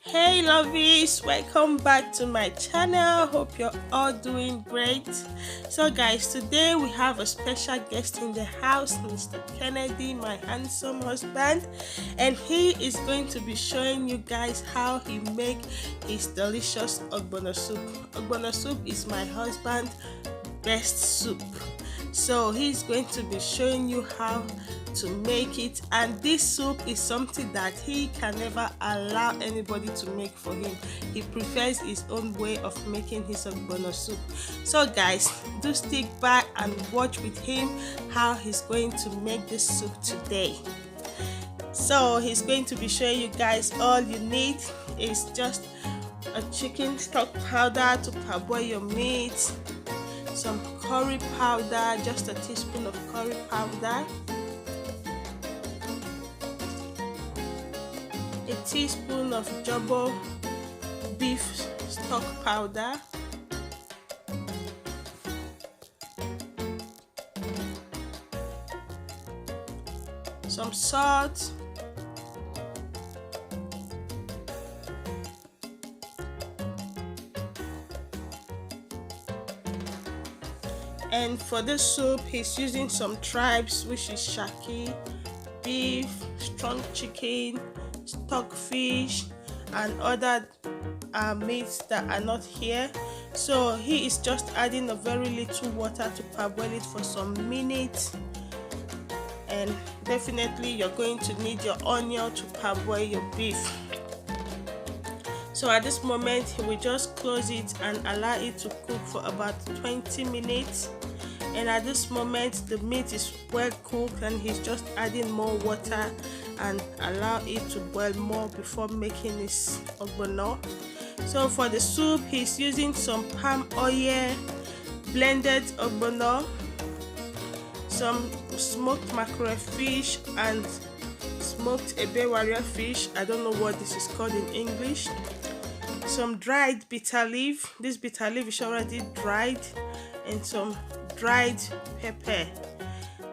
Hey lovies, welcome back to my channel. Hope you're all doing great. So guys, today we have a special guest in the house, Mr. Kennedy, my handsome husband, and he is going to be showing you guys how he make his delicious Ogbonor soup. Ogbonor soup is my husband's best soup. So he's going to be showing you how to make it, and this soup is something that he can never allow anybody to make for him. He prefers his own way of making his Ogbonor soup. So guys, do stick back and watch with him how he's going to make this soup today. So he's going to be showing you guys all you need is just a chicken stock powder to parboil your meat, some curry powder, just a teaspoon of curry powder, a teaspoon of jumbo beef stock powder, some salt, and for this soup he's using some tribes, which is shaki, beef, strong chicken, stockfish, and other meats that are not here. So he is just adding a very little water to parboil it for some minutes, and definitely you're going to need your onion to parboil your beef. So at this moment he will just close it and allow it to cook for about 20 minutes, and at this moment the meat is well cooked and he's just adding more water and allow it to boil more before making his Ogbonor. So for the soup he's using some palm oil, blended Ogbonor, some smoked mackerel fish and smoked warrior fish. I don't know what this is called in English. Some dried bitter leaf. This bitter leaf is already dried, and some dried pepper.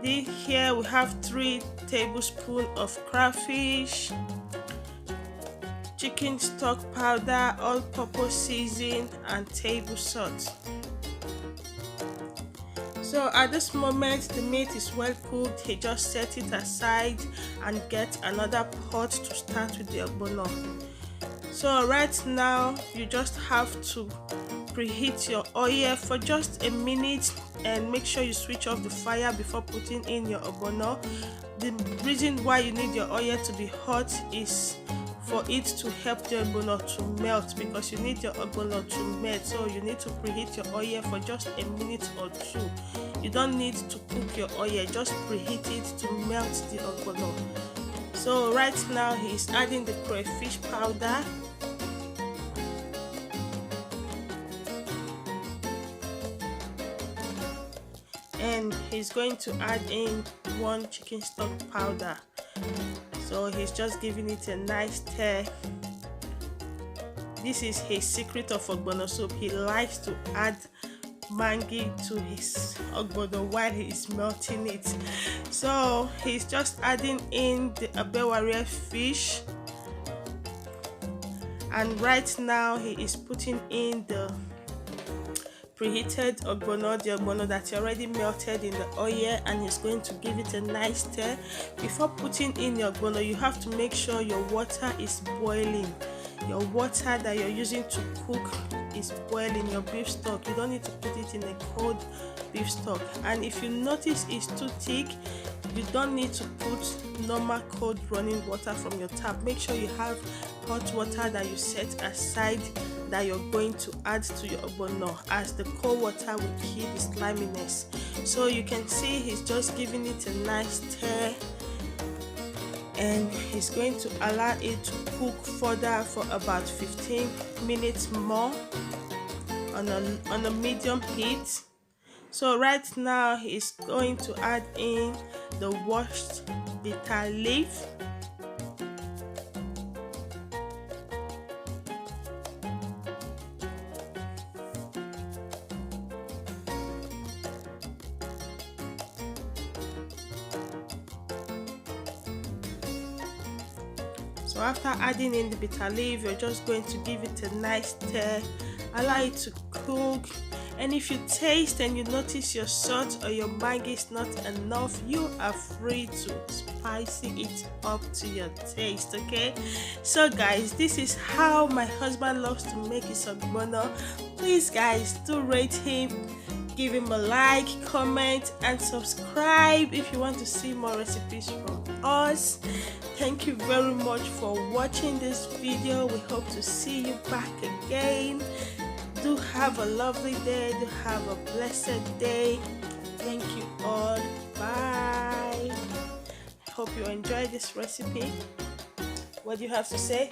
Here we have 3 tablespoons of crayfish, chicken stock powder, all-purpose seasoning, and table salt. So at this moment the meat is well cooked. He just set it aside and get another pot to start with the Ogbonor. So right now you just have to preheat your oil for just a minute and make sure you switch off the fire before putting in your Ogbonor. The reason why you need your oil to be hot is for it to help the Ogbonor to melt, because you need your Ogbonor to melt. So you need to preheat your oil for just a minute or 2. You don't need to cook your oil, just preheat it to melt the Ogbonor. So right now he's adding the crayfish powder, and he's going to add in 1 chicken stock powder. So he's just giving it a nice stir. This is his secret of Ogbonor soup. He likes to add mangi to his Ogbonor while he is melting it. So he's just adding in the warrior fish, and right now he is putting in the preheated Ogbonor, the Ogbonor that already melted in the oil, and he's going to give it a nice stir. Before putting in your Ogbonor, you have to make sure your water is boiling. Your water that you're using to cook is boiling. Your beef stock, you don't need to put it in a cold beef stock. And if you notice it's too thick, you don't need to put normal cold running water from your tap. Make sure you have hot water that you set aside that you're going to add to your Ogbonor, as the cold water will kill the sliminess. So you can see he's just giving it a nice stir, and he's going to allow it to cook further for about 15 minutes more on a medium heat. So right now he's going to add in the washed bitter leaf, So after adding in the bitter leaf, you're just going to give it a nice stir, allow it to cook. And if you taste and you notice your salt or your Maggi is not enough, you are free to spicy it up to your taste. Okay, so guys, this is how my husband loves to make his ogbono. Please guys, do rate him, give him a like, comment and subscribe if you want to see more recipes from us. Thank you very much for watching this video. We hope to see you back again. Do have a lovely day. Do have a blessed day. Thank you all. Bye. Hope you enjoyed this recipe. What do you have to say?